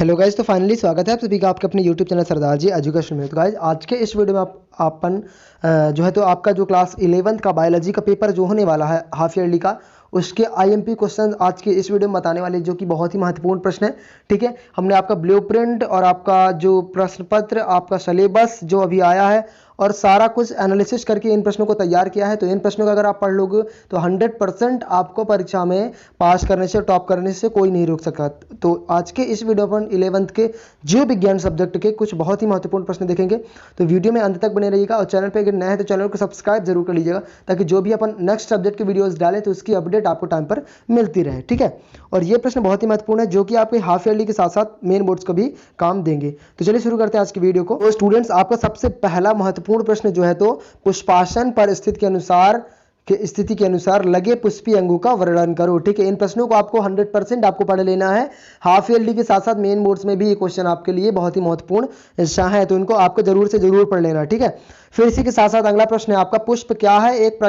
Hello guys, तो finally स्वागत है आप सभी का आपके अपने यूट्यूब चैनल सरदार जी एजुकेशन में। तो गाइज आज के इस वीडियो में आपन जो है तो आपका जो क्लास 11th का बायोलॉजी का पेपर जो होने वाला है हाफ ईयरली का, उसके आईएमपी क्वेश्चन आज के इस वीडियो में बताने वाले, जो कि बहुत ही महत्वपूर्ण प्रश्न है। ठीक है, हमने आपका ब्लूप्रिंट और आपका जो प्रश्न पत्र, आपका सिलेबस जो अभी आया है और सारा कुछ एनालिसिस करके इन प्रश्नों को तैयार किया है। तो इन प्रश्नों का अगर आप पढ़ लोगे तो 100% आपको परीक्षा में पास करने से, टॉप करने से कोई नहीं रोक सकता। तो आज के इस वीडियो पर 11th के जीव विज्ञान सब्जेक्ट के कुछ बहुत ही महत्वपूर्ण प्रश्न देखेंगे। तो वीडियो में अंत तक बने रहिएगा और चैनल पर अगर नए हैं तो चैनल को सब्सक्राइब जरूर कर लीजिएगा, ताकि जो भी अपन नेक्स्ट सब्जेक्ट के वीडियोस डालें तो उसकी अपडेट आपको टाइम पर मिलती रहे। ठीक है, और ये प्रश्न बहुत ही महत्वपूर्ण है, जो कि आपके हाफ ईयरली के साथ साथ मेन बोर्ड्स को भी काम देंगे। तो चलिए शुरू करते हैं आज की वीडियो को। तो स्टूडेंट्स, आपका सबसे पहला महत्वपूर्ण प्रश्न जो है तो पुष्पासन पर स्थिति के अनुसार लगे पुष्पीय अंगों का वर्णन करो। ठीक है, इन प्रश्नों को आपको 100% आपको पढ़ लेना है। हाफ ईयरली के साथ साथ मेन बोर्ड्स में भी ये क्वेश्चन आपके लिए बहुत ही महत्वपूर्ण हिस्सा है, तो इनको आपको जरूर से जरूर पढ़ लेना। ठीक है, फिर इसी के साथ साथ अगला प्रश्न है आपका, पुष्प क्या है? एक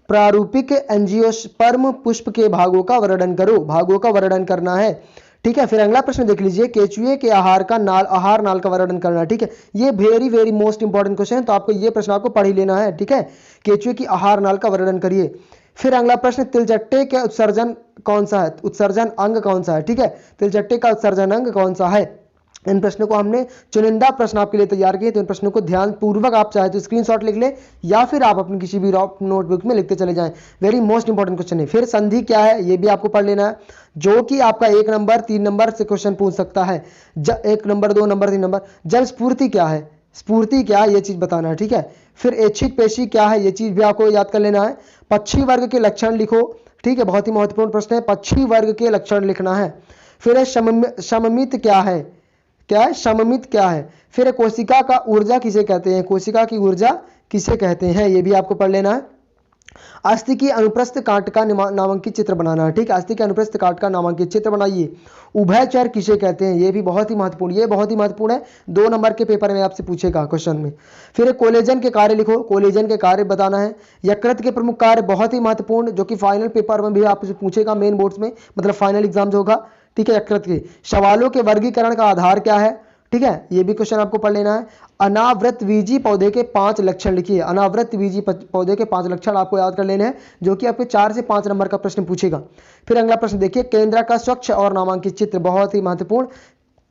प्रारूपिक एंजियोस्पर्म पुष्प के भागों का वर्णन करो। भागों का वर्णन करना है। ठीक है, फिर अगला प्रश्न देख लीजिए, केचुए के आहार नाल का वर्णन करना। ठीक है, ये वेरी मोस्ट इंपॉर्टेंट क्वेश्चन है, तो आपको ये प्रश्न आपको पढ़ ही लेना है। ठीक है, केचुए की आहार नाल का वर्णन करिए। फिर अगला प्रश्न, तिलचट्टे का उत्सर्जन कौन सा है? उत्सर्जन अंग कौन सा है? ठीक है, तिलचट्टे का उत्सर्जन अंग कौन सा है? इन प्रश्नों को हमने चुनिंदा प्रश्न आपके लिए तैयार किए, तो इन प्रश्नों को ध्यान पूर्वक आप चाहे तो स्क्रीनशॉट लिख ले या फिर आप अपनी किसी भी नोटबुक में लिखते चले जाएं। वेरी मोस्ट इंपॉर्टेंट क्वेश्चन है। फिर संधि क्या है, ये भी आपको पढ़ लेना है, जो कि आपका 1 नंबर 3 नंबर से क्वेश्चन पूछ सकता है। 1 नंबर 2 नंबर 3 नंबर। जल स्फूर्ति क्या है? स्फूर्ति क्या है, ये चीज बताना है। ठीक है, फिर ऐच्छिक पेशी क्या है, ये चीज भी आपको याद कर लेना है। पक्षी वर्ग के लक्षण लिखो। ठीक है, बहुत ही महत्वपूर्ण प्रश्न है, पक्षी वर्ग के लक्षण लिखना है। फिर सममित क्या है? क्या है? सममित क्या है? फिर कोशिका का ऊर्जा किसे कहते हैं? कोशिका की ऊर्जा किसे कहते हैं, ये भी आपको पढ़ लेना है। अस्थि की अनुप्रस्थ काट का नामांकित चित्र बनाना है। ठीक है, अस्थि के अनुप्रस्थ काट का नामांकित चित्र बनाइए। उभयचर किसे कहते हैं? ये भी बहुत ही महत्वपूर्ण, ये बहुत ही महत्वपूर्ण है, 2 नंबर के पेपर में आपसे पूछेगा क्वेश्चन में। फिर कोलेजन के कार्य लिखो, कोलेजन के कार्य बताना है। यकृत के प्रमुख कार्य बहुत ही महत्वपूर्ण, जो कि फाइनल पेपर में भी आपसे पूछेगा, मेन बोर्ड्स में, मतलब फाइनल एग्जाम जो होगा। ठीक है, यकृत के सवालों के वर्गीकरण का आधार क्या है? ठीक है, ये भी क्वेश्चन आपको पढ़ लेना है। अनावृतबीजी पौधे के 5 लक्षण लिखिए। अनावृतबीजी पौधे के 5 लक्षण आपको याद कर लेने हैं, जो कि आपके 4 से 5 नंबर का प्रश्न पूछेगा। फिर अगला प्रश्न देखिए, केंद्र का स्वच्छ और नामांकित चित्र, बहुत ही महत्वपूर्ण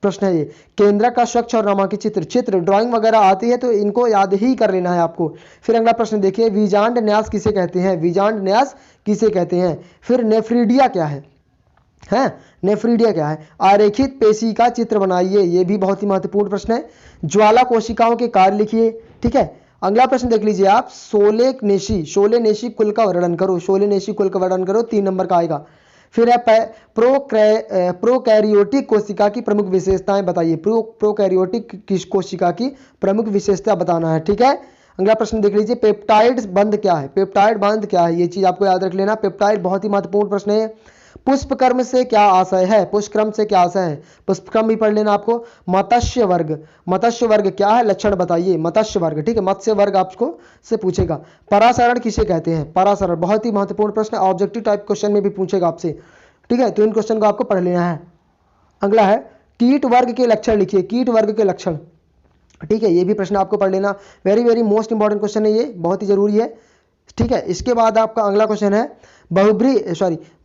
प्रश्न है ये। केंद्र का स्वच्छ और नामांकित चित्र ड्राइंग वगैरह आती है तो इनको याद ही कर लेना है आपको। फिर अगला प्रश्न देखिए, विजांड न्यास किसे कहते हैं? विजांड न्यास किसे कहते हैं? फिर नेफ्रीडिया क्या है? नेफ्रीडिया क्या है? आरेखित पेशी का चित्र बनाइए, ये भी बहुत ही महत्वपूर्ण प्रश्न है। ज्वाला कोशिकाओं के कार्य लिखिए। ठीक है, अगला प्रश्न देख लीजिए आप, सोलेनेशी कुल का वर्णन करो। सोलेनेशी कुल का वर्णन करो, 3 नंबर का आएगा। फिर है प्रोकैरियोटिक कोशिका की प्रमुख विशेषताएं बताइए। प्रोकैरियोटिक कोशिका की प्रमुख विशेषता बताना है। ठीक है, अगला प्रश्न देख लीजिए, पेप्टाइड बंध क्या है? पेप्टाइड बंध क्या है, ये चीज आपको याद रख लेना। पेप्टाइड बहुत ही महत्वपूर्ण प्रश्न है। पुष्पक्रम से क्या आशय है? पुष्पक्रम से क्या आशय है? पुष्पक्रम भी पढ़ लेना आपको। मत्स्य वर्ग क्या है, लक्षण बताइए। मत्स्य वर्ग, ठीक है, मत्स्य वर्ग आपको से पूछेगा। परासरण किसे कहते हैं? परासरण बहुत ही महत्वपूर्ण प्रश्न है, ऑब्जेक्टिव टाइप क्वेश्चन में भी पूछेगा आपसे। ठीक है, तो इन क्वेश्चन को आपको पढ़ लेना है। अगला है, कीट वर्ग के लक्षण लिखिए। कीट वर्ग के लक्षण, ठीक है, ये भी प्रश्न आपको पढ़ लेना। वेरी मोस्ट इंपॉर्टेंट क्वेश्चन है, ये बहुत ही जरूरी है। ठीक है, इसके बाद आपका अगला क्वेश्चन है,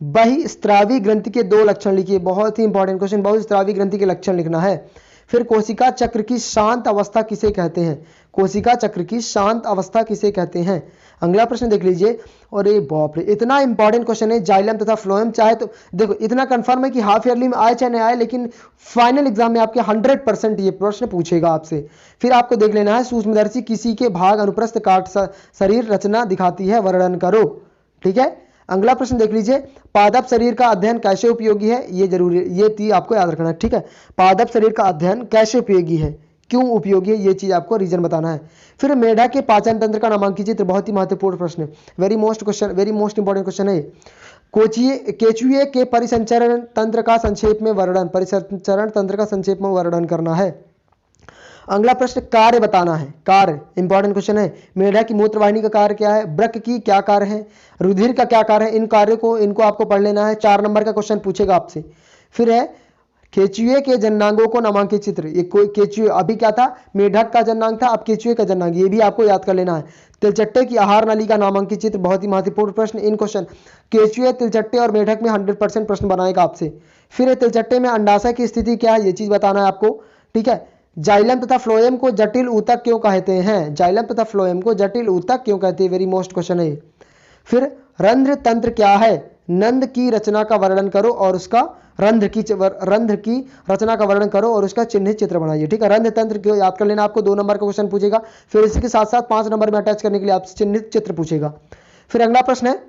बहिस्रावी ग्रंथि के 2 लक्षण लिखिए। बहुत ही इंपॉर्टेंट क्वेश्चन, बहिस्रावी ग्रंथि के लक्षण लिखना है। फिर कोशिका चक्र की शांत अवस्था किसे कहते हैं? कोशिका चक्र की शांत अवस्था किसे कहते हैं? अगला प्रश्न देख लीजिए, और ये बाप रे, इतना इंपॉर्टेंट क्वेश्चन है, जाइलम तथा फ्लोएम। चाहे तो देखो, इतना कंफर्म है कि हाफ ईयरली में आए चाहे नहीं आए, लेकिन फाइनल एग्जाम में आपके 100% ये प्रश्न पूछेगा आपसे। फिर आपको देख लेना है, सूक्ष्मदर्शी किसी के भाग अनुप्रस्थ काट शरीर रचना दिखाती है, वर्णन करो। ठीक है, अगला प्रश्न देख लीजिए, पादप शरीर का अध्ययन कैसे उपयोगी है? ये जरूरी है, ये चीज आपको याद रखना है। ठीक है, पादप शरीर का अध्ययन कैसे उपयोगी है, क्यों उपयोगी है, ये चीज आपको रीजन बताना है। फिर मेढक के पाचन तंत्र का नामांकित चित्र, बहुत ही महत्वपूर्ण प्रश्न है, वेरी मोस्ट इंपॉर्टेंट क्वेश्चन है। केचुए के परिसंचरण तंत्र का संक्षेप में वर्णन, परिसंचरण तंत्र का संक्षेप में वर्णन करना है। अगला प्रश्न, कार्य बताना है। कार्य इंपॉर्टेंट क्वेश्चन है। मेढक की मूत्रवाहिनी का कार्य क्या है? वृक्क की क्या कार्य है? रुधिर का क्या कार्य है? इन कार्यों को, इनको आपको पढ़ लेना है, 4 नंबर का क्वेश्चन पूछेगा आपसे। फिर है केचुए के जननांगों को नामांकित चित्र, ये कोई केचुए अभी क्या था, मेढक का जननांग था, अब केचुए का जननांग, ये भी आपको याद कर लेना है। तिलचट्टे की आहार नाली का नामांकित चित्र, बहुत ही महत्वपूर्ण प्रश्न इन क्वेश्चन, केचुए, तिलचट्टे और मेढक में 100% प्रश्न बनाएगा आपसे। फिर है तिलचट्टे में अंडाशय की स्थिति क्या है, ये चीज बताना है आपको, ठीक है। जाइलम तथा फ्लोएम को जटिल ऊतक क्यों कहते हैं, जाइलम तथा फ्लोएम को जटिल ऊतक क्यों कहते हैं, वेरी मोस्ट क्वेश्चन है। फिर रंध्र तंत्र क्या है, नंद की रचना का वर्णन करो और उसका रंध्र की रचना का वर्णन करो और उसका चिन्हित चित्र बनाइए, ठीक है। रंध्र तंत्र क्यों याद कर लेना आपको, 2 नंबर का क्वेश्चन पूछेगा। फिर इसी के साथ साथ 5 नंबर में अटैच करने के लिए आपसे चिन्हित चित्र पूछेगा। फिर अगला प्रश्न है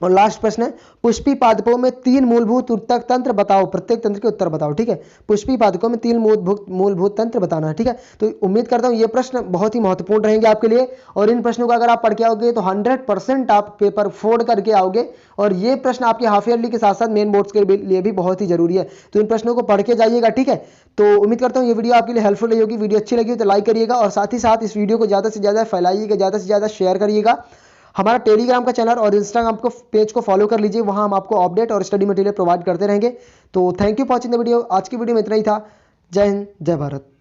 और लास्ट प्रश्न है, पुष्पी पादपों में 3 मूलभूत ऊतक तंत्र बताओ, प्रत्येक तंत्र के उत्तर बताओ, ठीक है। पुष्पी पादपों में 3 मूलभूत तंत्र बताना है, ठीक है। तो उम्मीद करता हूं ये प्रश्न बहुत ही महत्वपूर्ण रहेंगे आपके लिए, और इन प्रश्नों का अगर आप पढ़ के आओगे तो 100% आप पेपर फोड़ करके आओगे, और ये प्रश्न आपके हाफ ईयरली के साथ साथ मेन बोर्ड्स के लिए भी बहुत ही जरूरी है। तो इन प्रश्नों को पढ़ के जाइएगा, ठीक है। तो उम्मीद करता हूँ ये वीडियो आपके लिए हेल्पफुल रही होगी। वीडियो अच्छी लगी तो लाइक करिएगा, और साथ ही साथ इस वीडियो को ज़्यादा से ज़्यादा फैलाइएगा, ज़्यादा से ज़्यादा शेयर करिएगा। हमारा टेलीग्राम का चैनल और इंस्टाग्राम को पेज को फॉलो कर लीजिए, वहां हम आपको अपडेट और स्टडी मटेरियल प्रोवाइड करते रहेंगे। तो thank you for watching the video. आज की वीडियो में इतना ही था। जय हिंद, जय भारत।